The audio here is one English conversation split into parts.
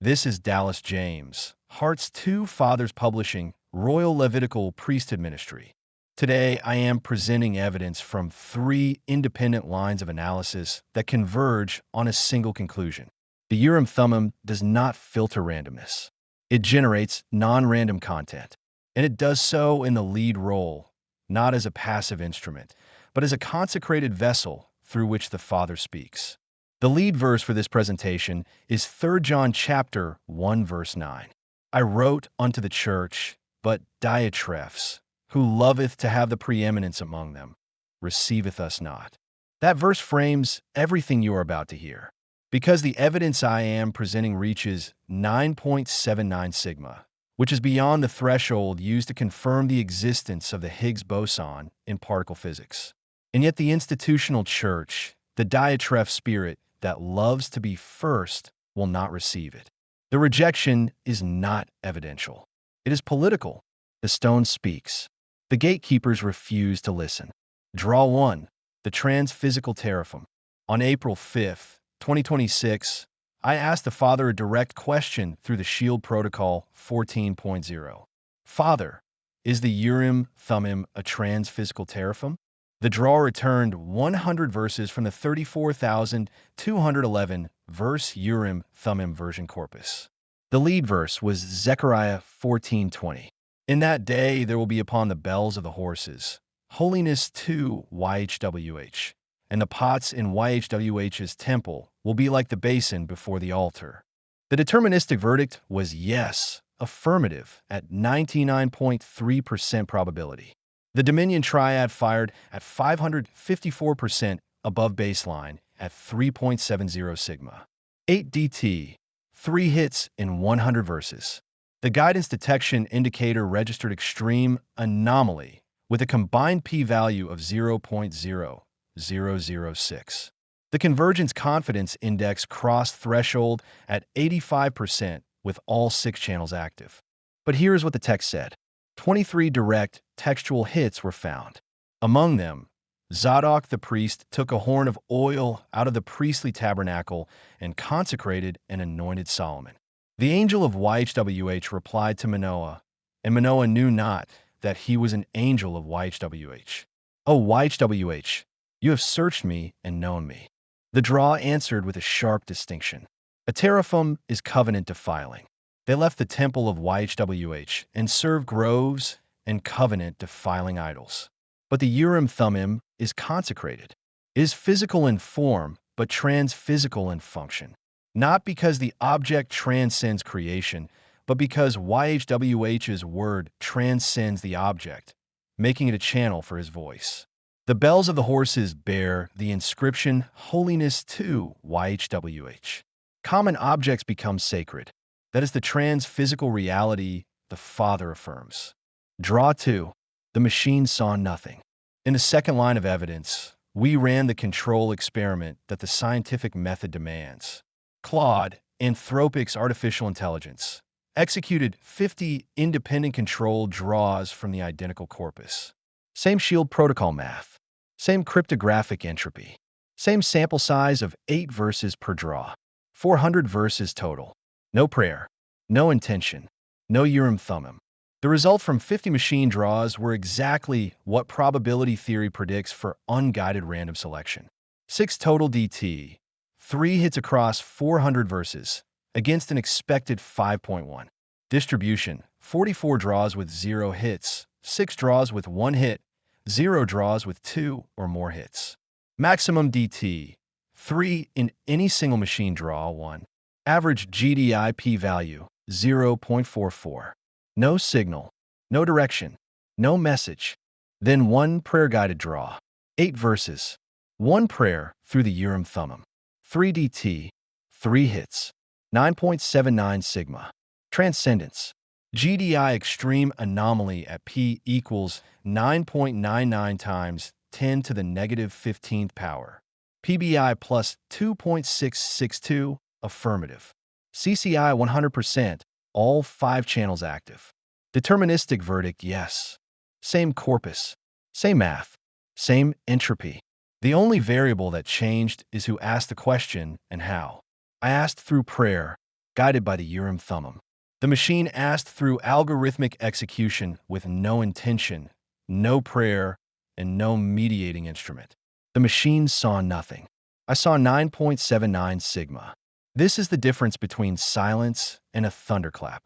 This is Dallas James, Hearts 2 Fathers Publishing, Royal Levitical Priesthood Ministry. Today, I am presenting evidence from 3 independent lines of analysis that converge on a single conclusion. The Urim Thummim does not filter randomness. It generates non-random content, and it does so in the lead role, not as a passive instrument, but as a consecrated vessel through which the Father speaks. The lead verse for this presentation is 3 John chapter 1 verse 9. I wrote unto the church, but Diotrephes, who loveth to have the preeminence among them, receiveth us not. That verse frames everything you are about to hear. Because the evidence I am presenting reaches 9.79 sigma, which is beyond the threshold used to confirm the existence of the Higgs boson in particle physics. And yet the institutional church, the Diotrephes spirit that loves to be first, will not receive it. The rejection is not evidential. It is political. The stone speaks. The gatekeepers refuse to listen. Draw 1. The Transphysical teraphim. On April 5th, 2026, I asked the Father a direct question through the Shield Protocol 14.0. Father, is the Urim Thummim a transphysical teraphim? The draw returned 100 verses from the 34,211 verse Urim Thummim version corpus. The lead verse was Zechariah 14:20. In that day there will be upon the bells of the horses, holiness to YHWH, and the pots in YHWH's temple will be like the basin before the altar. The deterministic verdict was yes, affirmative, at 99.3% probability. The Dominion Triad fired at 554% above baseline at 3.70 sigma. 8 DT, 3 hits in 100 verses. The guidance detection indicator registered extreme anomaly with a combined p-value of 0.0006. The convergence confidence index crossed threshold at 85% with all 6 channels active. But here's what the text said. 23 direct textual hits were found. Among them, Zadok the priest took a horn of oil out of the priestly tabernacle and consecrated and anointed Solomon. The angel of YHWH replied to Manoah, and Manoah knew not that he was an angel of YHWH. O YHWH, you have searched me and known me. The draw answered with a sharp distinction. A teraphim is covenant defiling. They left the temple of YHWH and served groves and covenant-defiling idols. But the Urim Thummim is consecrated. It is physical in form, but transphysical in function. Not because the object transcends creation, but because YHWH's word transcends the object, making it a channel for his voice. The bells of the horses bear the inscription, Holiness to YHWH. Common objects become sacred. That is the transphysical reality the Father affirms. Draw 2. The machine saw nothing. In the second line of evidence, we ran the control experiment that the scientific method demands. Claude, Anthropic's artificial intelligence, executed 50 independent control draws from the identical corpus. Same Shield Protocol math, same cryptographic entropy, same sample size of 8 verses per draw, 400 verses total. No prayer, no intention, no Urim Thummim. The result from 50 machine draws were exactly what probability theory predicts for unguided random selection. 6 total DT, 3 hits across 400 verses, against an expected 5.1. Distribution, 44 draws with 0 hits, 6 draws with 1 hit, 0 draws with 2 or more hits. Maximum DT, 3 in any single machine draw, 1. Average GDI p-value, 0.44. No signal, no direction, no message. Then 1 prayer-guided draw, 8 verses, 1 prayer through the Urim Thummim. 3 DT, 3 hits, 9.79 sigma. Transcendence, GDI extreme anomaly at p equals 9.99 times 10 to the negative 15th power. PBI plus 2.662, affirmative. CCI 100%, all 5 channels active. Deterministic verdict, yes. Same corpus, same math, same entropy. The only variable that changed is who asked the question and how. I asked through prayer, guided by the Urim Thummim. The machine asked through algorithmic execution with no intention, no prayer, and no mediating instrument. The machine saw nothing. I saw 9.79 sigma. This is the difference between silence and a thunderclap.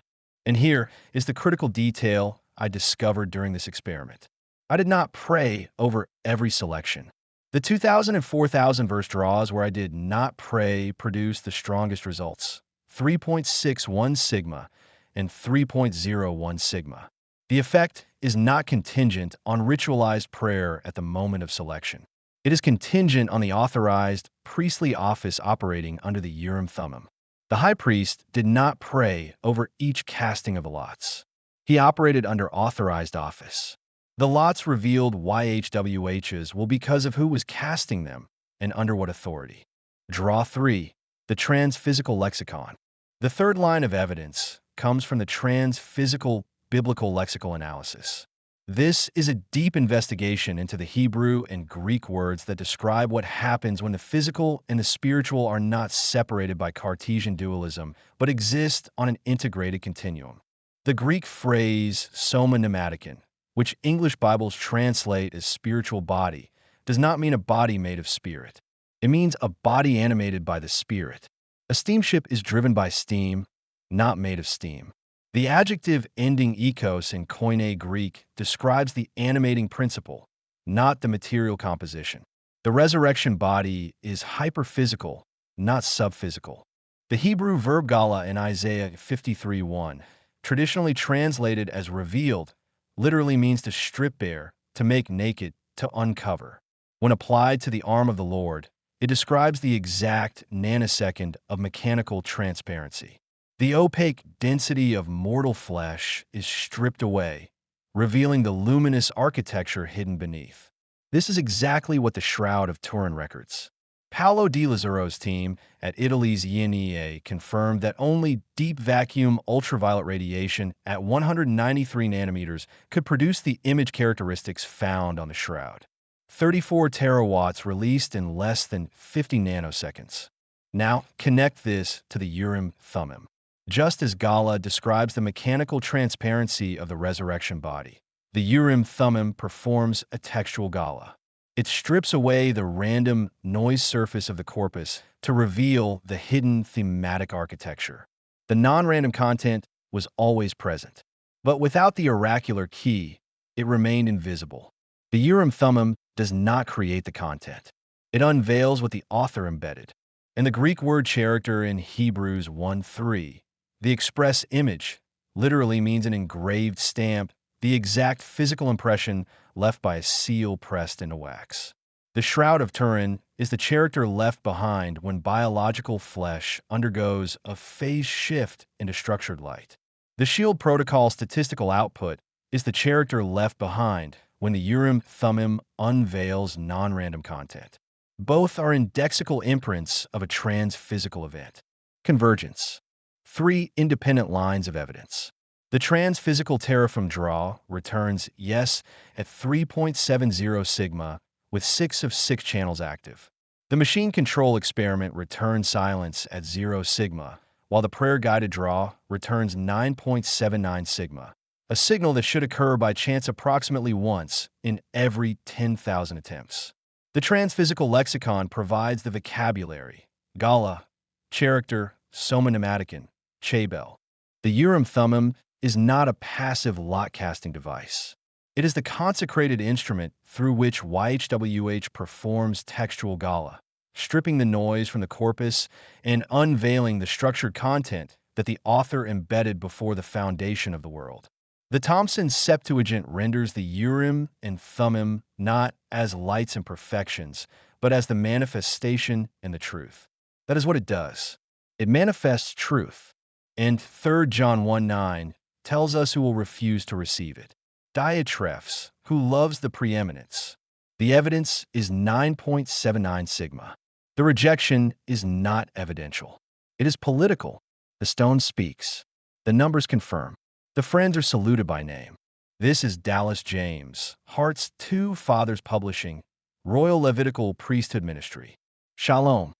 And here is the critical detail I discovered during this experiment. I did not pray over every selection. The 2,000 and 4,000 verse draws where I did not pray produced the strongest results, 3.61 sigma and 3.01 sigma. The effect is not contingent on ritualized prayer at the moment of selection. It is contingent on the authorized priestly office operating under the Urim Thummim. The high priest did not pray over each casting of the lots. He operated under authorized office. The lots revealed YHWHs will because of who was casting them and under what authority. Draw 3. The Transphysical lexicon. The third line of evidence comes from the Transphysical biblical lexical analysis. This is a deep investigation into the Hebrew and Greek words that describe what happens when the physical and the spiritual are not separated by Cartesian dualism, but exist on an integrated continuum. The Greek phrase soma pneumatikon, which English Bibles translate as spiritual body, does not mean a body made of spirit. It means a body animated by the spirit. A steamship is driven by steam, not made of steam. The adjective ending ekos in Koine Greek describes the animating principle, not the material composition. The resurrection body is hyperphysical, not subphysical. The Hebrew verb gala in Isaiah 53:1, traditionally translated as revealed, literally means to strip bare, to make naked, to uncover. When applied to the arm of the Lord, it describes the exact nanosecond of mechanical transparency. The opaque density of mortal flesh is stripped away, revealing the luminous architecture hidden beneath. This is exactly what the Shroud of Turin records. Paolo Di Lazzaro's team at Italy's INEA confirmed that only deep vacuum ultraviolet radiation at 193 nanometers could produce the image characteristics found on the shroud. 34 terawatts released in less than 50 nanoseconds. Now, connect this to the Urim Thummim. Just as Gala describes the mechanical transparency of the resurrection body, the Urim Thummim performs a textual Gala. It strips away the random noise surface of the corpus to reveal the hidden thematic architecture. The non-random content was always present, but without the oracular key, it remained invisible. The Urim Thummim does not create the content. It unveils what the author embedded. And the Greek word character in Hebrews 1:3, the express image, literally means an engraved stamp, the exact physical impression left by a seal pressed into wax. The Shroud of Turin is the character left behind when biological flesh undergoes a phase shift into structured light. The Shield protocol statistical output is the character left behind when the Urim Thummim unveils non-random content. Both are indexical imprints of a transphysical event. Convergence. 3 independent lines of evidence. The transphysical teraphim draw returns yes at 3.70 sigma with 6 of 6 channels active. The machine control experiment returns silence at 0 sigma, while the prayer-guided draw returns 9.79 sigma, a signal that should occur by chance approximately once in every 10,000 attempts. The Transphysical lexicon provides the vocabulary, gala, character, soma pneumatikon, chabel. The Urim Thummim is not a passive lot-casting device. It is the consecrated instrument through which YHWH performs textual gala, stripping the noise from the corpus and unveiling the structured content that the author embedded before the foundation of the world. The Thompson Septuagint renders the Urim and Thummim not as lights and perfections, but as the manifestation and the truth. That is what it does. It manifests truth. And 3 John 1:9 tells us who will refuse to receive it. Diotrephes, who loves the preeminence. The evidence is 9.79 sigma. The rejection is not evidential. It is political. The stone speaks. The numbers confirm. The friends are saluted by name. This is Dallas James, Hart's 2 Fathers Publishing, Royal Levitical Priesthood Ministry. Shalom.